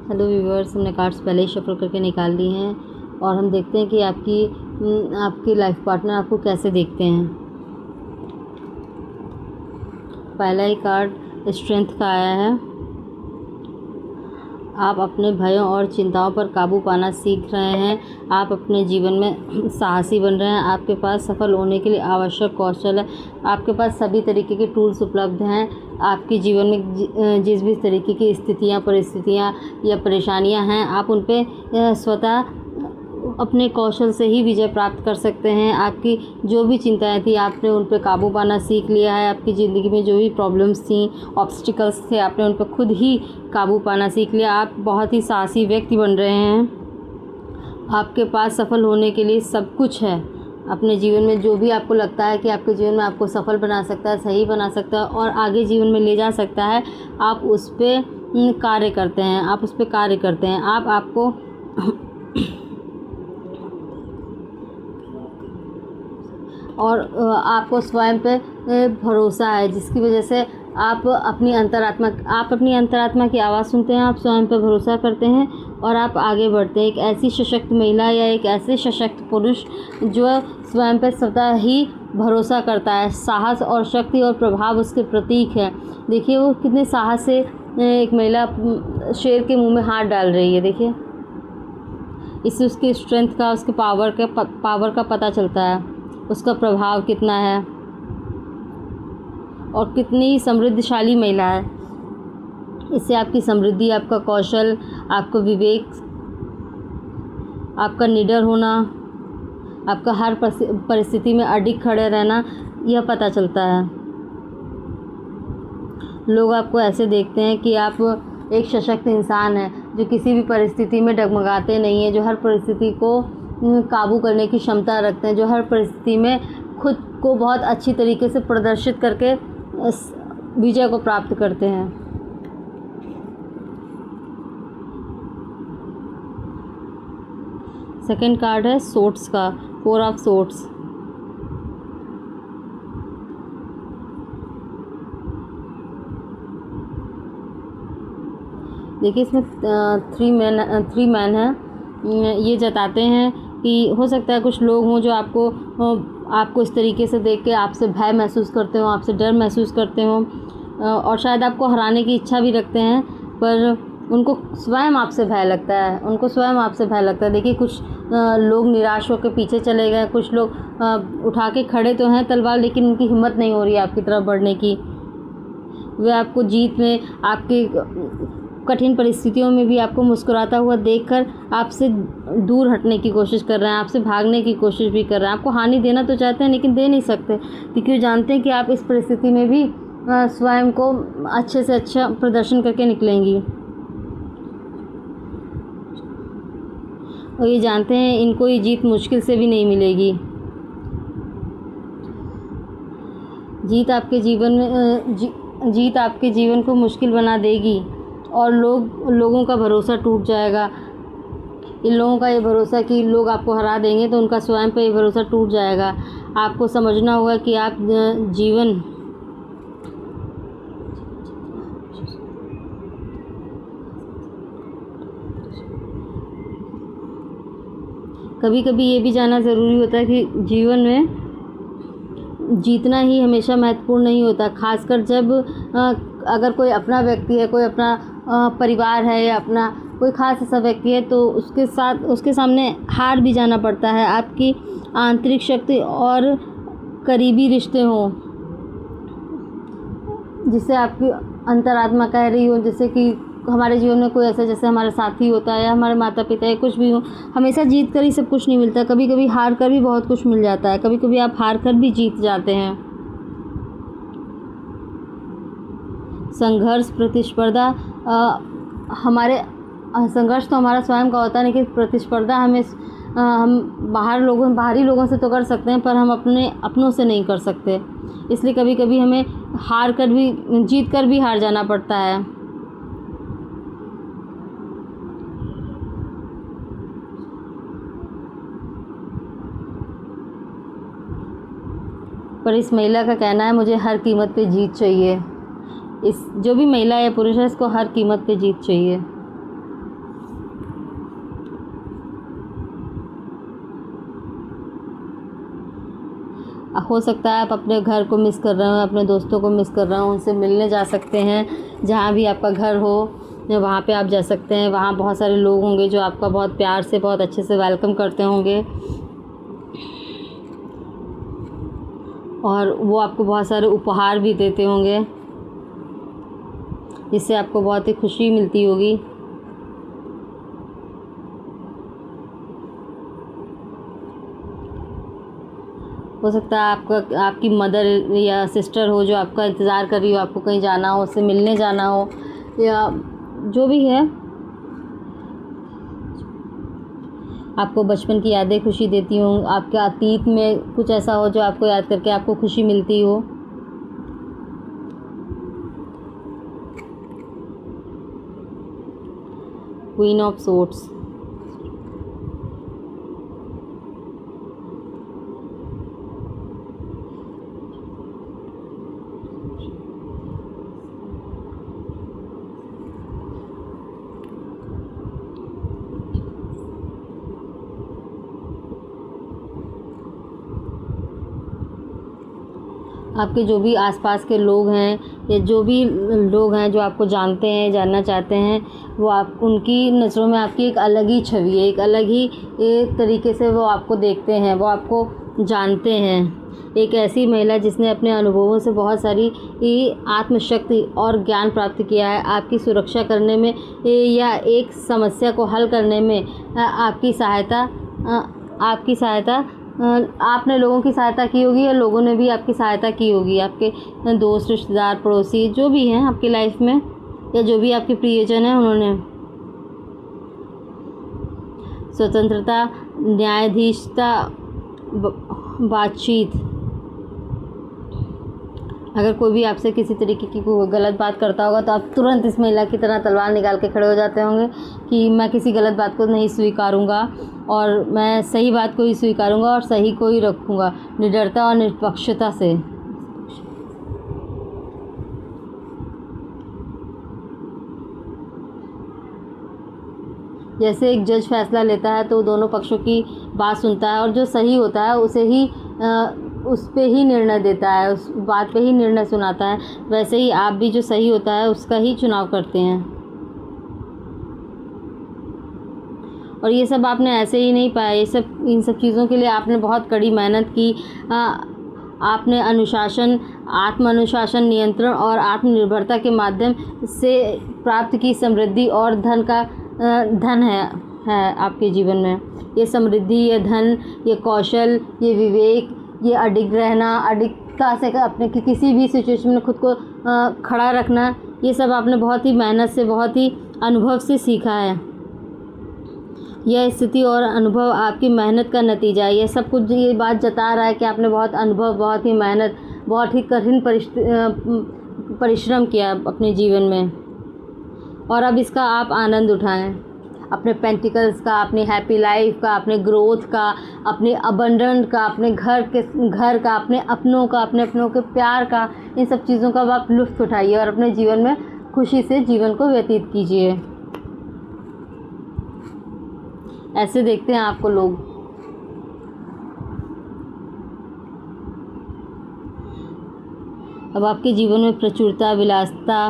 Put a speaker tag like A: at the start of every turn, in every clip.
A: Hello viewers, हमने cards पहले ही shuffle करके निकाल ली हैं और हम देखते हैं कि आपकी लाइफ पार्टनर आपको कैसे देखते हैं। पहला ही कार्ड स्ट्रेंथ का आया है। आप अपने भयों और चिंताओं पर काबू पाना सीख रहे हैं। आप अपने जीवन में साहसी बन रहे हैं। आपके पास सफल होने के लिए आवश्यक कौशल है। आपके पास सभी तरीके के टूल्स उपलब्ध हैं। आपके जीवन में जिस भी तरीके की स्थितियाँ, परिस्थितियाँ या परेशानियाँ हैं, आप उन पे स्वतः अपने कौशल से ही विजय प्राप्त कर सकते हैं। आपकी जो भी चिंताएं थी, आपने उन पे काबू पाना सीख लिया है। आपकी ज़िंदगी में जो भी प्रॉब्लम्स थी, ऑब्स्टिकल्स थे, आपने उन पे खुद ही काबू पाना सीख लिया। आप बहुत ही साहसी व्यक्ति बन रहे हैं। आपके पास सफल होने के लिए सब कुछ है। अपने जीवन में जो भी आपको लगता है कि आपके जीवन में आपको सफल बना सकता है, सही बना सकता है और आगे जीवन में ले जा सकता है, आप उस पर कार्य करते हैं। आपको और आपको स्वयं पे भरोसा है, जिसकी वजह से आप अपनी अंतरात्मा की आवाज़ सुनते हैं। आप स्वयं पे भरोसा करते हैं और आप आगे बढ़ते हैं। एक ऐसी सशक्त महिला या एक ऐसे सशक्त पुरुष जो स्वयं पे स्वतः ही भरोसा करता है। साहस और शक्ति और प्रभाव उसके प्रतीक है। देखिए वो कितने साहस से एक महिला शेर के मुंह में हाथ डाल रही है। देखिए इससे उसकी स्ट्रेंथ का, उसके पावर का पता चलता है। उसका प्रभाव कितना है और कितनी समृद्धशाली महिला है। इससे आपकी समृद्धि, आपका कौशल, आपका विवेक, आपका निडर होना, आपका हर परिस्थिति में अडिग खड़े रहना, यह पता चलता है। लोग आपको ऐसे देखते हैं कि आप एक सशक्त इंसान हैं, जो किसी भी परिस्थिति में डगमगाते नहीं हैं, जो हर परिस्थिति को काबू करने की क्षमता रखते हैं, जो हर परिस्थिति में खुद को बहुत अच्छी तरीके से प्रदर्शित करके विजय को प्राप्त करते हैं। सेकंड कार्ड है सोर्ड्स का, 4 ऑफ सोर्ड्स। देखिए इसमें 3 मैन है। ये जताते हैं कि हो सकता है कुछ लोग हों जो आपको इस तरीके से देख के आपसे भय महसूस करते हो, आपसे डर महसूस करते हो और शायद आपको हराने की इच्छा भी रखते हैं, पर उनको स्वयं आपसे भय लगता है। देखिए कुछ लोग निराश होकर पीछे चले गए। कुछ लोग उठा के खड़े तो हैं तलवार, लेकिन उनकी हिम्मत नहीं हो रही है आपकी तरफ बढ़ने की। वे आपको जीत में, आपके कठिन परिस्थितियों में भी आपको मुस्कुराता हुआ देखकर आपसे दूर हटने की कोशिश कर रहे हैं, आपसे भागने की कोशिश भी कर रहे हैं। आपको हानि देना तो चाहते हैं लेकिन दे नहीं सकते, क्योंकि वो जानते हैं कि आप इस परिस्थिति में भी स्वयं को अच्छे से अच्छा प्रदर्शन करके निकलेंगी। और ये जानते हैं इनको ये जीत मुश्किल से भी नहीं मिलेगी। जीत आपके जीवन को मुश्किल बना देगी और लोगों का भरोसा टूट जाएगा। इन लोगों का ये भरोसा कि लोग आपको हरा देंगे, तो उनका स्वयं पे ये भरोसा टूट जाएगा। आपको समझना होगा कि आप जीवन कभी कभी ये भी जानना ज़रूरी होता है कि जीवन में जीतना ही हमेशा महत्वपूर्ण नहीं होता। खासकर जब अगर कोई अपना व्यक्ति है, कोई अपना परिवार है या अपना कोई खास ऐसा व्यक्ति है, तो उसके सामने हार भी जाना पड़ता है। आपकी आंतरिक शक्ति और करीबी रिश्ते हों, जिसे आपकी अंतरात्मा कह रही हो, जैसे कि हमारे जीवन में कोई ऐसा, जैसे हमारा साथी होता है या हमारे माता पिता या कुछ भी हो। हमेशा जीत कर ही सब कुछ नहीं मिलता, कभी कभी हार कर भी बहुत कुछ मिल जाता है। कभी कभी आप हार कर भी जीत जाते हैं। संघर्ष, प्रतिस्पर्धा, संघर्ष तो हमारा स्वयं का होता है, लेकिन प्रतिस्पर्धा हम बाहरी लोगों से तो कर सकते हैं, पर हम अपनों से नहीं कर सकते। इसलिए कभी कभी हमें जीत कर भी हार जाना पड़ता है। पर इस महिला का कहना है, मुझे हर कीमत पे जीत चाहिए। जो भी महिला या पुरुष है, इसको हर कीमत पे जीत चाहिए। हो सकता है आप अपने घर को मिस कर रहे हो, अपने दोस्तों को मिस कर रहे हो, उनसे मिलने जा सकते हैं। जहाँ भी आपका घर हो वहाँ पे आप जा सकते हैं। वहाँ बहुत सारे लोग होंगे जो आपका बहुत प्यार से, बहुत अच्छे से वेलकम करते होंगे और वो आपको बहुत सारे उपहार भी देते होंगे, जिससे आपको बहुत ही खुशी मिलती होगी। हो सकता है आपकी मदर या सिस्टर हो जो आपका इंतज़ार कर रही हो, आपको कहीं जाना हो, उससे मिलने जाना हो, या जो भी है, आपको बचपन की यादें खुशी देती हों। आपके अतीत में कुछ ऐसा हो जो आपको याद करके आपको खुशी मिलती हो। Queen of swords. आपके जो भी आसपास के लोग हैं या जो भी लोग हैं जो आपको जानते हैं, जानना चाहते हैं, वो आप उनकी नज़रों में आपकी एक अलग ही छवि है, एक अलग ही एक तरीके से वो आपको देखते हैं, वो आपको जानते हैं। एक ऐसी महिला जिसने अपने अनुभवों से बहुत सारी आत्मशक्ति और ज्ञान प्राप्त किया है, आपकी सुरक्षा करने में या एक समस्या को हल करने में आपकी सहायता आपने लोगों की सहायता की होगी या लोगों ने भी आपकी सहायता की होगी। आपके दोस्त, रिश्तेदार, पड़ोसी जो भी हैं आपकी लाइफ में, या जो भी आपके प्रियजन हैं, उन्होंने स्वतंत्रता, न्यायाधीशता, बातचीत। अगर कोई भी आपसे किसी तरीके की कोई गलत बात करता होगा तो आप तुरंत इस महिला की तरह तलवार निकाल के खड़े हो जाते होंगे कि मैं किसी गलत बात को नहीं स्वीकारूंगा और मैं सही बात को ही स्वीकारूंगा और सही को ही रखूंगा, निडरता और निष्पक्षता से। जैसे एक जज फैसला लेता है तो दोनों पक्षों की बात सुनता है और जो सही होता है उसे ही उस पे ही निर्णय देता है, उस बात पे ही निर्णय सुनाता है। वैसे ही आप भी जो सही होता है उसका ही चुनाव करते हैं। और ये सब आपने ऐसे ही नहीं पाया, इन सब चीज़ों के लिए आपने बहुत कड़ी मेहनत की। आपने अनुशासन, आत्म अनुशासन, नियंत्रण और आत्मनिर्भरता के माध्यम से प्राप्त की समृद्धि और धन है आपके जीवन में। ये समृद्धि, ये धन, ये कौशल, ये विवेक, ये अडिग रहना, अडिगता से अपने किसी भी सिचुएशन में खुद को खड़ा रखना, ये सब आपने बहुत ही मेहनत से, बहुत ही अनुभव से सीखा है। यह स्थिति और अनुभव आपकी मेहनत का नतीजा है। यह सब कुछ ये बात जता रहा है कि आपने बहुत अनुभव, बहुत ही मेहनत, बहुत ही कठिन परिश्रम किया अपने जीवन में, और अब इसका आप आनंद उठाएं। अपने पेंटिकल्स का, अपनी हैप्पी लाइफ का, अपने ग्रोथ का, अपने अबंडेंट का, अपने घर का, अपने अपनों के प्यार का, इन सब चीज़ों का आप लुत्फ़ उठाइए और अपने जीवन में खुशी से जीवन को व्यतीत कीजिए। ऐसे देखते हैं आपको लोग। अब आपके जीवन में प्रचुरता, विलासिता,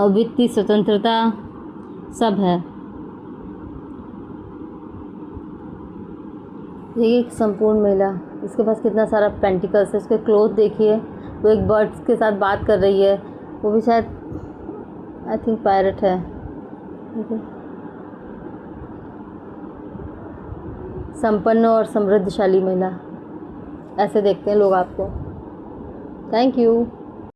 A: वित्तीय स्वतंत्रता सब है। ये एक संपूर्ण महिला, इसके पास कितना सारा पेंटिकल्स है। इसके क्लोथ देखिए, वो एक बर्ड्स के साथ बात कर रही है, वो भी शायद आई थिंक पैरट है। ठीक है, संपन्न और समृद्धशाली महिला, ऐसे देखते हैं लोग आपको। Thank you.